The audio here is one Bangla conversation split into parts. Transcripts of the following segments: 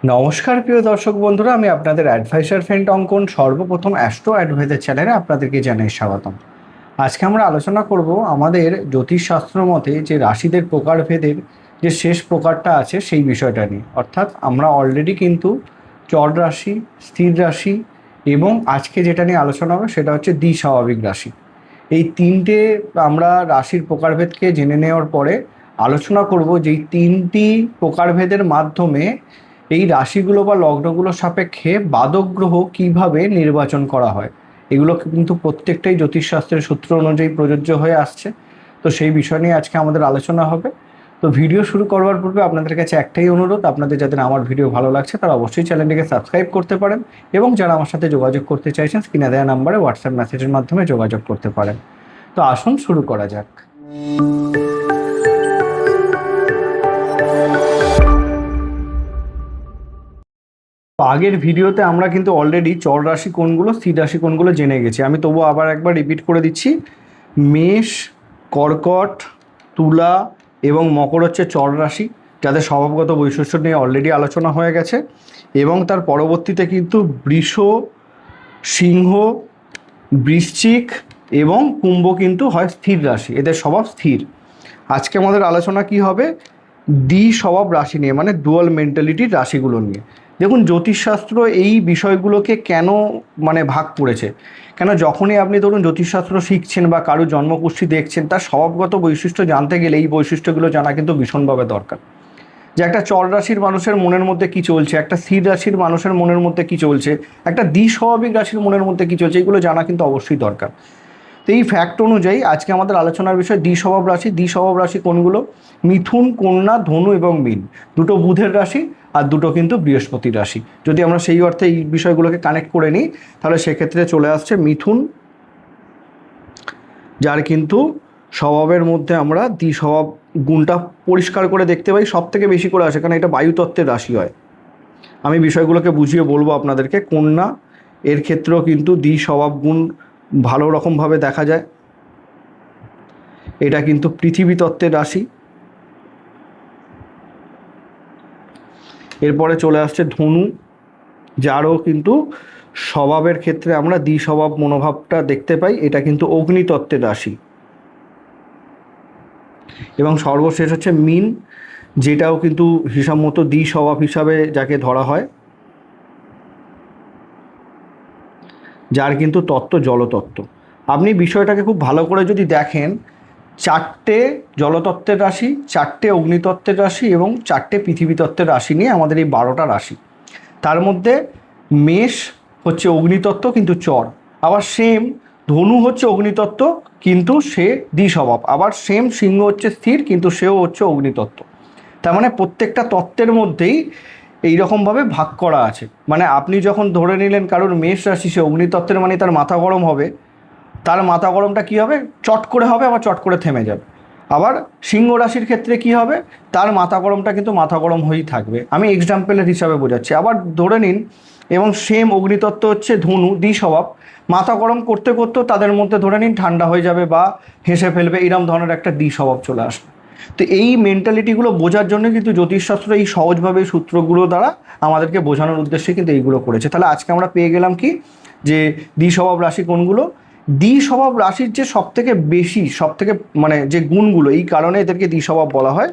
নমস্কার প্রিয় দর্শক বন্ধুরা, আমি আপনাদের অ্যাডভাইসার ফ্রেন্ড অঙ্কন সর্বপ্রথম অ্যাস্ট্রো অ্যাডভাইজার চ্যানেলে আপনাদেরকে জানাই স্বাগতম। আজকে আমরা আলোচনা করব আমাদের জ্যোতিষশাস্ত্র মতে যে রাশিদের প্রকারভেদের যে শেষ প্রকারটা আছে সেই বিষয়টা নিয়ে। অর্থাৎ আমরা অলরেডি কিন্তু চর রাশি, স্থির রাশি এবং আজকে যেটা নিয়ে আলোচনা হবে সেটা হচ্ছে দ্বিস্বাভাবিক রাশি। এই তিনটে আমরা রাশির প্রকারভেদকে জেনে নেওয়ার পরে আলোচনা করব যে এই তিনটি প্রকারভেদের মাধ্যমে এই রাশিগুলো বা লগ্নগুলোর সাপেক্ষে বাদক গ্রহ কীভাবে নির্বাচন করা হয়। এগুলো কিন্তু প্রত্যেকটাই জ্যোতিষশাস্ত্রের সূত্র অনুযায়ী প্রযোজ্য হয়ে আসছে। তো সেই বিষয় নিয়ে আজকে আমাদের আলোচনা হবে। তো ভিডিও শুরু করবার পূর্বে আপনাদের কাছে একটাই অনুরোধ, আপনাদের যাদের আমার ভিডিও ভালো লাগছে তারা অবশ্যই চ্যানেলটিকে সাবস্ক্রাইব করতে পারেন এবং যারা আমার সাথে যোগাযোগ করতে চাইছেন স্ক্রিনে দেওয়া নাম্বারে হোয়াটসঅ্যাপ মেসেজের মাধ্যমে যোগাযোগ করতে পারেন। তো আসুন শুরু করা যাক। আগের ভিডিওতে আমরা কিন্তু অলরেডি চর রাশি কোনগুলো, স্থির রাশি কোনগুলো জেনে গেছি। আমি তবুও আবার একবার রিপিট করে দিচ্ছি। মেষ, কর্কট, তুলা এবং মকর হচ্ছে চর রাশি, যাদের স্বভাবগত বৈশিষ্ট্য নিয়ে অলরেডি আলোচনা হয়ে গেছে। এবং তার পরবর্তীতে কিন্তু বৃষ, সিংহ, বৃশ্চিক এবং কুম্ভ কিন্তু হয় স্থির রাশি, এদের স্বভাব স্থির। আজকে আমাদের আলোচনা কি হবে? স্বভাব রাশি নিয়ে, মানে ডুয়াল মেন্টালিটির রাশিগুলো নিয়ে। দেখুন, জ্যোতিষশাস্ত্র এই বিষয়গুলোকে কেন ভাগ করেছে, কেন যখনই আপনি ধরুন জ্যোতিষশাস্ত্র শিখছেন বা কারো জন্মকুষ্ঠী দেখছেন, তার স্বভাবগত বৈশিষ্ট্য জানতে গেলে এই বৈশিষ্ট্যগুলো জানা কিন্তু ভীষণভাবে দরকার। যে একটা চর রাশির মানুষের মনের মধ্যে কি চলছে, একটা স্থির রাশির মানুষের মনের মধ্যে কি চলছে, একটা দ্বিস্বাভাবিক রাশির মনের মধ্যে কি চলছে, এগুলো জানা কিন্তু অবশ্যই দরকার। তো এই ফ্যাক্ট অনুযায়ী আজকে আমাদের আলোচনার বিষয় দ্বিস্বভাব রাশি। দ্বিস্বভাব রাশি কোনগুলো? মিথুন, কন্যা, ধনু এবং মীন। দুটো বুধের রাশি আর দুটো কিন্তু বৃহস্পতির রাশি। যদি আমরা সেই অর্থে এই বিষয়গুলোকে কানেক্ট করে নিই, তাহলে সেক্ষেত্রে চলে আসছে মিথুন, যার কিন্তু স্বভাবের মধ্যে আমরা দ্বিস্বভাব গুণটা পরিষ্কার করে দেখতে পাই, সব থেকে বেশি করে আসে, কারণ এটা বায়ুতত্ত্বের রাশি হয়। আমি বিষয়গুলোকে বুঝিয়ে বলবো আপনাদেরকে। কন্যা, এর ক্ষেত্রেও কিন্তু দ্বিস্বভাব গুণ ভালো রকমভাবে দেখা যায়। এটা কিন্তু পৃথিবী তত্ত্বের রাশি। এরপরে চলে আসছে ধনু, যারও কিন্তু স্বভাবের ক্ষেত্রে আমরা দ্বিস্বভাব মনোভাবটা দেখতে পাই, এটা কিন্তু অগ্নিতত্ত্বের রাশি। এবং সর্বশেষ হচ্ছে মীন, যেটাও কিন্তু হিসাব মতো দ্বিস্বভাব হিসাবে যাকে ধরা হয়, যার কিন্তু তত্ত্ব জলতত্ত্ব। আপনি বিষয়টাকে খুব ভালো করে যদি দেখেন, চারটে জলতত্ত্বের রাশি, চারটে অগ্নিতত্ত্বের রাশি এবং চারটে পৃথিবী তত্ত্বের রাশি নিয়ে আমাদের এই 12টা রাশি। তার মধ্যে মেষ হচ্ছে অগ্নিতত্ত্ব কিন্তু চর, আবার সেম ধনু হচ্ছে অগ্নিতত্ত্ব কিন্তু সে দ্বিস্বভাব, আবার সেম সিংহ হচ্ছে স্থির কিন্তু সেও হচ্ছে অগ্নিতত্ত্ব। তার মানে প্রত্যেকটা তত্ত্বের মধ্যেই এইরকমভাবে ভাগ করা আছে। মানে আপনি যখন ধরে নিলেন কারোর মেষ রাশি, সে অগ্নিতত্ত্বের, মানে তার মাথা গরম হবে, তার মাথা গরমটা কী হবে? চট করে হবে, আবার চট করে থেমে যাবে। আবার সিংহ রাশির ক্ষেত্রে কি হবে? তার মাথা গরমটা কিন্তু মাথা গরম হয়েই থাকবে। আমি এক্সাম্পলের হিসাবে বোঝাচ্ছি। আবার ধরে নিন, এবং সেম অগ্নিতত্ত্ব হচ্ছে ধনু, দ্বিস্বভাব, মাথা গরম করতে করতেও তাদের মধ্যে ধরে নিন ঠান্ডা হয়ে যাবে বা হেসে ফেলবে, এরম ধরনের একটা দ্বিস্বভাব চলে আসবে। তো এই মেন্টালিটিগুলো বোঝার জন্য কিন্তু জ্যোতিষশাস্ত্র এই সহজভাবে সূত্রগুলো দ্বারা আমাদেরকে বোঝানোর উদ্দেশ্যে কিন্তু এইগুলো করেছে। তাহলে আজকে আমরা পেয়ে গেলাম কি, যে দ্বিস্বভাব রাশি কোনগুলো। দ্বিস্বভাব রাশির যে সবথেকে বেশি, সবথেকে যে গুণগুলো, এই কারণে এদেরকে দ্বিস্বভাব বলা হয়।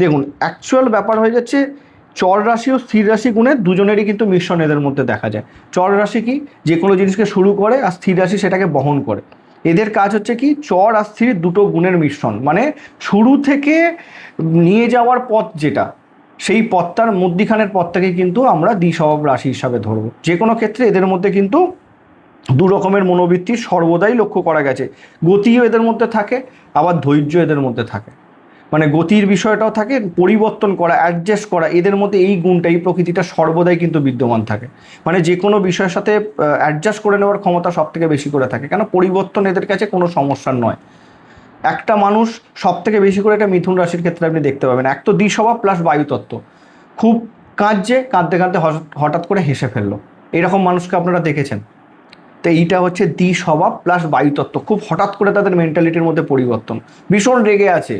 দেখুন, অ্যাকচুয়াল ব্যাপার হয়ে যাচ্ছে, চর রাশি ও স্থির রাশি গুণের দুজনেরই কিন্তু মিশ্রণ এদের মধ্যে দেখা যায়। চর রাশি কি, যে কোনো জিনিসকে শুরু করে, আর স্থির রাশি সেটাকে বহন করে। এদের কাজ হচ্ছে কি, চর আর স্থির দুটো গুণের মিশ্রণ, মানে শুরু থেকে নিয়ে যাওয়ার পথ যেটা, সেই পথটার মধ্যিখানের পথটাকে কিন্তু আমরা দ্বিস্বভাব রাশি হিসাবে ধরবো। যে কোনো ক্ষেত্রে এদের মধ্যে কিন্তু দু রকমের মনোবৃত্তি সর্বদাই লক্ষ্য করা গেছে। গতিও এদের মধ্যে থাকে, আবার ধৈর্য এদের মধ্যে থাকে। মানে গতির বিষয়টাও থাকে, পরিবর্তন করা, অ্যাডজাস্ট করা, এদের মধ্যে এই গুণটা, এই প্রকৃতিটা সর্বদাই কিন্তু বিদ্যমান থাকে। মানে যে কোনো বিষয়ের সাথে অ্যাডজাস্ট করে নেওয়ার ক্ষমতা সব থেকে বেশি করে থাকে, কেন পরিবর্তন এদের কাছে কোনো সমস্যার নয়। একটা মানুষ সব থেকে বেশি করে, এটা মিথুন রাশির ক্ষেত্রে আপনি দেখতে পাবেন, এক তো দ্বিস্বভাব প্লাস বায়ুতত্ত্ব, খুব কাঁদছে, কাঁদতে কাঁদতে হঠাৎ করে হেসে ফেললো, এরকম মানুষকে আপনারা দেখেছেন? তো এইটা হচ্ছে দ্বিস্বভাব প্লাস বায়ুতত্ত্ব। খুব হঠাৎ করে তাদের মেন্টালিটির মধ্যে পরিবর্তন, ভীষণ রেগে আছে,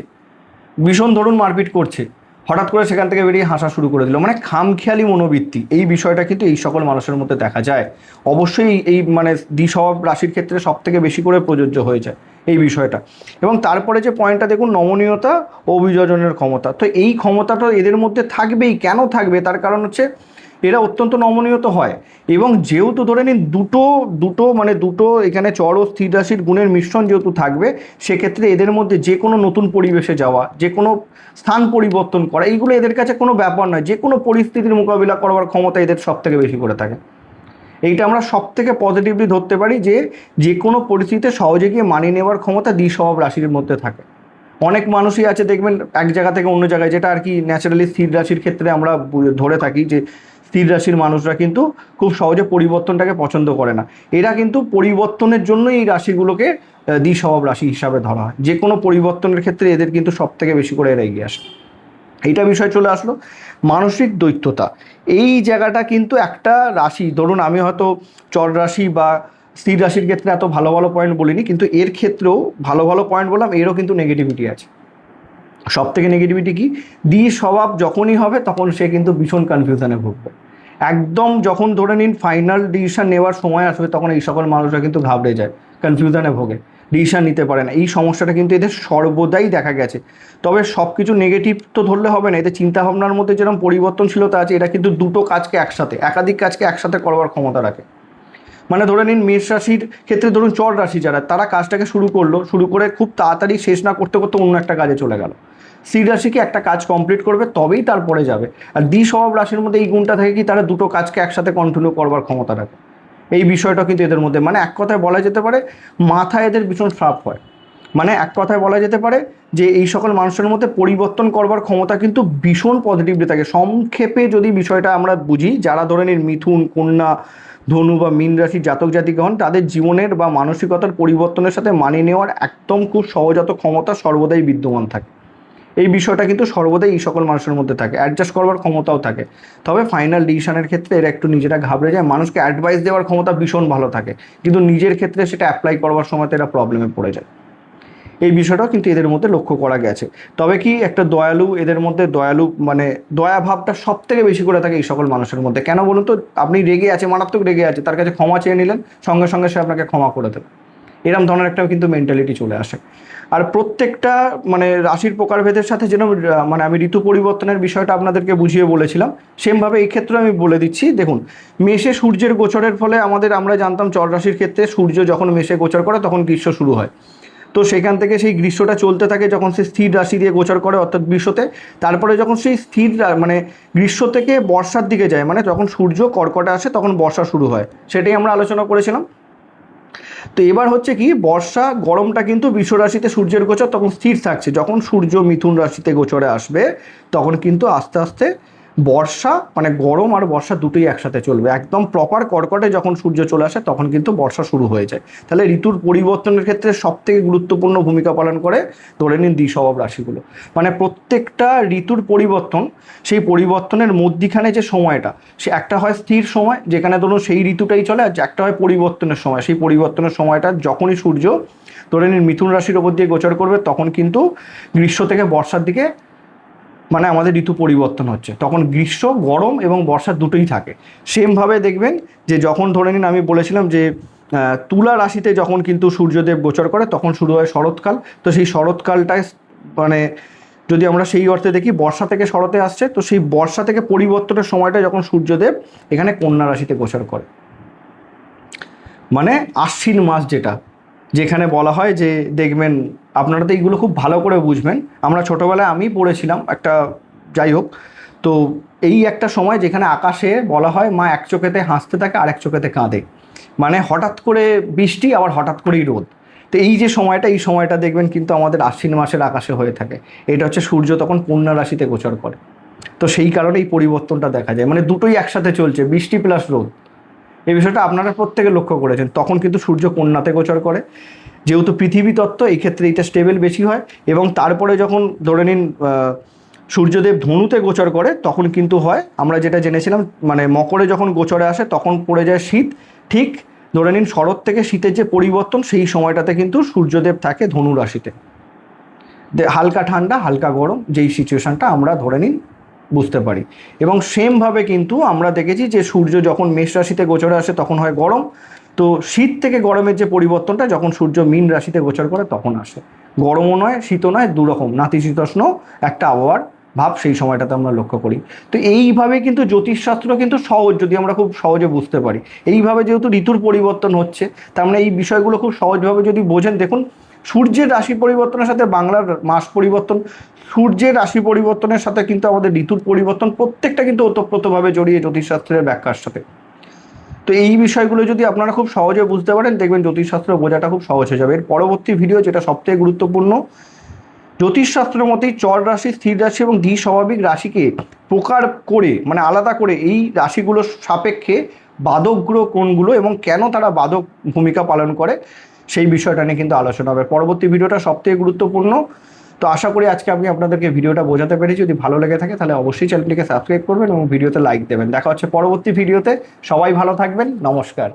ভীষণ ধরুন মারপিট করছে, হঠাৎ করে সেখান থেকে বেরিয়ে হাসা শুরু করে দিল, মানে খামখেয়ালি মনোবৃত্তি, এই বিষয়টা কিন্তু এই সকল মানুষের মধ্যে দেখা যায়। অবশ্যই এই মানে দ্বিস্বভাব রাশির ক্ষেত্রে সব থেকে বেশি করে প্রযোজ্য হয়ে যায় এই বিষয়টা। এবং তারপরে যে পয়েন্টটা দেখুন, নমনীয়তা ও অভিযোজনের ক্ষমতা, তো এই ক্ষমতাটা এদের মধ্যে থাকবেই। কেন থাকবে? তার কারণ হচ্ছে এরা অত্যন্ত নমনীয়ত হয়, এবং যেহেতু ধরে নিন দুটো দুটো মানে দুটো এখানে চর ও স্থির রাশির গুণের মিশ্রণ যেহেতু থাকবে, সেক্ষেত্রে এদের মধ্যে যে কোনো নতুন পরিবেশে যাওয়া, যে কোনো স্থান পরিবর্তন করা, এইগুলো এদের কাছে কোনো ব্যাপার নয়। যে কোনো পরিস্থিতির মোকাবিলা করবার ক্ষমতা এদের সব থেকে বেশি করে থাকে। এইটা আমরা সব থেকে পজিটিভলি ধরতে পারি যে যে কোনো পরিস্থিতিতে সহজে গিয়ে মানিয়ে নেওয়ার ক্ষমতা দ্বিস্বভাব রাশির মধ্যে থাকে। অনেক মানুষই আছে দেখবেন এক জায়গা থেকে অন্য জায়গায়, যেটা আর কি ন্যাচারালি স্থির রাশির ক্ষেত্রে আমরা ধরে থাকি যে স্থির রাশির মানুষরা কিন্তু খুব সহজে পরিবর্তনটাকে পছন্দ করে না। এরা কিন্তু পরিবর্তনের জন্যই এই রাশিগুলোকে দ্বিস্বভাব রাশি হিসাবে ধরা হয়। যে কোনো পরিবর্তনের ক্ষেত্রে এদের কিন্তু সব থেকে বেশি করে এরা এগিয়ে আসে। এইটা বিষয় চলে আসলো। মানসিক দ্বৈততা, এই জায়গাটা কিন্তু একটা রাশি, ধরুন আমি হয়তো চর রাশি বা স্থির রাশির ক্ষেত্রে এত ভালো ভালো পয়েন্ট বলিনি, কিন্তু এর ক্ষেত্রেও ভালো ভালো পয়েন্ট বললাম, এরও কিন্তু নেগেটিভিটি আছে। সব থেকে নেগেটিভিটি কি? দ্বিস্বভাব যখনই হবে তখন সে কিন্তু ভীষণ কনফিউশনে ভুগবে। একদম যখন ধরে নিন ফাইনাল ডিসিশন নেওয়ার সময় আসবে, তখন এই সকল মানুষরা কিন্তু ঘাবড়ে যায়, কনফিউশনে ভোগে, ডিসিশন নিতে পারে না। এই সমস্যাটা কিন্তু এদের সর্বদাই দেখা গেছে। তবে সব কিছু নেগেটিভ তো ধরলে হবে না, এদের চিন্তাভাবনার মধ্যে যেরকম পরিবর্তনশীলতা আছে, এরা কিন্তু দুটো কাজকে একসাথে, একাধিক কাজকে একসাথে করবার ক্ষমতা রাখে। মানে ধরে নিন মেষ রাশির ক্ষেত্রে ধরুন চর রাশি যারা, তারা কাজটাকে শুরু করে খুব তাড়াতাড়ি শেষ না করতে করতে অন্য একটা কাজে চলে গেল। স্থির রাশিকে একটা কাজ কমপ্লিট করবে তবেই তারপরে যাবে। আর দ্বিস্বভাব রাশির মধ্যে এই গুণটা থাকে কি, তারা দুটো কাজকে একসাথে কন্টিনিউ করবার ক্ষমতা রাখে। এই বিষয়টা কিন্তু এদের মধ্যে, মানে এক কথায় বলা যেতে পারে মাথায় এদের ভীষণ ফ্রাপ হয়। মানে এক কথায় বলা যেতে পারে যে এই সকল মানুষের মধ্যে পরিবর্তন করবার ক্ষমতা কিন্তু ভীষণ পজিটিভলি থাকে। সংক্ষেপে যদি বিষয়টা আমরা বুঝি, যারা ধরে নিন মিথুন, কন্যা, ধনু বা মীন রাশির জাতক জাতিকা হন, তাদের জীবনের বা মানসিকতার পরিবর্তনের সাথে মানিয়ে নেওয়ার একদম খুব সহজাত ক্ষমতা সর্বদাই বিদ্যমান থাকে। এই বিষয়টা কিন্তু সর্বদাই এই সকল মানুষের মধ্যে থাকে। অ্যাডজাস্ট করবার ক্ষমতাও থাকে। তবে ফাইনাল ডিসিশনের ক্ষেত্রে এরা একটু নিজেরা ঘাবড়ে যায়। মানুষকে অ্যাডভাইস দেওয়ার ক্ষমতা ভীষণ ভালো থাকে, কিন্তু নিজের ক্ষেত্রে সেটা অ্যাপ্লাই করবার সময় এরা প্রবলেমে পড়ে যায়। এই বিষয়টাও কিন্তু এদের মধ্যে লক্ষ্য করা গেছে। তবে কি একটা দয়ালু, এদের মধ্যে দয়ালু মানে দয়া ভাবটা সব থেকে বেশি করে থাকে এই সকল মানুষের মধ্যে। কেন বলুন তো? আপনি রেগে আছে, মারাত্মক রেগে আছে, তার কাছে ক্ষমা চেয়ে নিলেন, সঙ্গে সঙ্গে সে আপনাকে ক্ষমা করে দেবে। এরকম ধরনের একটা কিন্তু মেন্টালিটি চলে আসে। আর প্রত্যেকটা মানে রাশির প্রকারভেদের সাথে যেন মানে আমি ঋতু পরিবর্তনের বিষয়টা আপনাদেরকে বুঝিয়ে বলেছিলাম, সেমভাবে এই ক্ষেত্রে আমি বলে দিচ্ছি। দেখুন, মেষে সূর্যের গোচরের ফলে আমরা জানতাম চর রাশির ক্ষেত্রে সূর্য যখন মেষে গোচর করে তখন গ্রীষ্ম শুরু হয়। তো সেখান থেকে সেই গ্রীষ্মটা চলতে থাকে যখন সে স্থির রাশি দিয়ে গোচর করে, অর্থাৎ বৃষতে। তারপরে যখন সেই স্থির মানে গ্রীষ্ম থেকে বর্ষার দিকে যায়, মানে যখন সূর্য কর্কটে আসে তখন বর্ষা শুরু হয়, সেটাই আমরা আলোচনা করেছিলাম। তো এবার হচ্ছে কি, বর্ষা গরমটা কিন্তু বৃষ রাশিতে সূর্যের গোচর তখন স্থির থাকছে। যখন সূর্য মিথুন রাশিতে গোচরে আসবে তখন কিন্তু আস্তে আস্তে বর্ষা মানে গরম আর বর্ষা দুটোই একসাথে চলবে। একদম প্রপার কর্কটে যখন সূর্য চলে আসে তখন কিন্তু বর্ষা শুরু হয়ে যায়। তাহলে ঋতুর পরিবর্তনের ক্ষেত্রে সব থেকে গুরুত্বপূর্ণ ভূমিকা পালন করে ধরে নিন দ্বিস্বভাব রাশিগুলো। মানে প্রত্যেকটা ঋতুর পরিবর্তন, সেই পরিবর্তনের মধ্যিখানে যে সময়টা, সে একটা হয় স্থির সময় যেখানে ধরুন সেই ঋতুটাই চলে, আর একটা হয় পরিবর্তনের সময়। সেই পরিবর্তনের সময়টা যখনই সূর্য ধরে নিন মিথুন রাশির ওপর দিয়ে গোচর করবে তখন কিন্তু গ্রীষ্ম থেকে বর্ষার দিকে মানে আমাদের ঋতু পরিবর্তন হচ্ছে। তখন গ্রীষ্ম, গরম এবং বর্ষা দুটোই থাকে। সেমভাবে দেখবেন যে যখন ধরে নিন আমি বলেছিলাম যে তুলা রাশিতে যখন কিন্তু সূর্যদেব গোচর করে তখন শুরু হয় শরৎকাল। তো সেই শরৎকালটায় মানে যদি আমরা সেই অর্থে দেখি বর্ষা থেকে শরতে আসছে, তো সেই বর্ষা থেকে পরিবর্তনের সময়টা যখন সূর্যদেব এখানে কন্যা রাশিতে গোচর করে, মানে আশ্বিন মাস, যেখানে বলা হয় যে দেখবেন আপনারা তো এইগুলো খুব ভালো করে বুঝবেন। আমরা ছোটোবেলায় আমি পড়েছিলাম একটা, যাই হোক, তো এই একটা সময় যেখানে আকাশে বলা হয় মা এক চোখেতে হাসতে থাকে আর এক চোখেতে কাঁদে। মানে হঠাৎ করে বৃষ্টি আবার হঠাৎ করেই রোদ। তো এই যে সময়টা, এই সময়টা দেখবেন কিন্তু আমাদের আশ্বিন মাসের আকাশে হয়ে থাকে। এটা হচ্ছে সূর্য তখন কন্যা রাশিতে গোচর করে। তো সেই কারণে এই পরিবর্তনটা দেখা যায়, মানে দুটোই একসাথে চলছে, বৃষ্টি প্লাস রোদ। এই বিষয়টা আপনারা প্রত্যেকে লক্ষ্য করেছেন। তখন কিন্তু সূর্য কন্যাতে গোচর করে, যেহেতু পৃথিবী তত্ত্ব এই ক্ষেত্রে এটা স্টেবল বেশি হয়। এবং তারপরে যখন ধরে নিন সূর্যদেব ধনুতে গোচর করে তখন কিন্তু হয় আমরা যেটা জেনেছিলাম, মানে মকরে যখন গোচরে আসে তখন পড়ে যায় শীত। ঠিক ধরে নিন শরৎ থেকে শীতের যে পরিবর্তন সেই সময়টাতে কিন্তু সূর্যদেব থাকে ধনু রাশিতে। হালকা ঠান্ডা হালকা গরম যেই সিচুয়েশানটা আমরা ধরে নিন বুঝতে পারি। এবং সেমভাবে কিন্তু আমরা দেখেছি যে সূর্য যখন মেষ রাশিতে গোচরে আসে তখন হয় গরম, তো শীত থেকে গরমের যে পরিবর্তনটা যখন সূর্য মীন রাশিতে গোচর করে তখন আসে। গরমও নয় শীতও নয়, দুরকম নাতিশীতোষ্ণ একটা আবহাওয়ার ভাব সেই সময়টাতে আমরা লক্ষ্য করি। তো এইভাবে কিন্তু জ্যোতিষশাস্ত্র কিন্তু সহজ, যদি আমরা খুব সহজে বুঝতে পারি। এইভাবে যেহেতু ঋতুর পরিবর্তন হচ্ছে, তার মানে এই বিষয়গুলো খুব সহজভাবে যদি বোঝেন, দেখুন সূর্যের রাশি পরিবর্তনের সাথে বাংলার মাস পরিবর্তন, সূর্যের রাশি পরিবর্তনের সাথে কিন্তু আমাদের ঋতুর পরিবর্তন, প্রত্যেকটা কিন্তু ওতপ্রোতভাবে জড়িয়ে জ্যোতিষশাস্ত্রের ব্যাখ্যার সাথে। তো এই বিষয়গুলো যদি আপনারা খুব সহজে বুঝতে পারেন, দেখবেন জ্যোতিষশাস্ত্র বোঝাটা খুব সহজ হয়ে যাবে। এর পরবর্তী ভিডিও যেটা সবথেকে গুরুত্বপূর্ণ, জ্যোতিষশাস্ত্র মতেই চর রাশি, স্থির রাশি এবং দ্বিস্বাভাবিক রাশিকে প্রকার করে, মানে আলাদা করে এই রাশিগুলোর সাপেক্ষে বাদক গ্রহ কোনগুলো এবং কেন তারা বাদক ভূমিকা পালন করে, সেই বিষয়টা নিয়ে কিন্তু আলোচনা হবে। পরবর্তী ভিডিওটা সবথেকে গুরুত্বপূর্ণ। তো আশা করি আজকে আমি আপনাদেরকে ভিডিওটা বোঝাতে পেরেছি। যদি ভালো লেগে থাকে তাহলে অবশ্যই চ্যানেলটিকে সাবস্ক্রাইব করবেন এবং ভিডিওতে লাইক দেবেন। দেখা হচ্ছে পরবর্তী ভিডিওতে। সবাই ভালো থাকবেন, নমস্কার।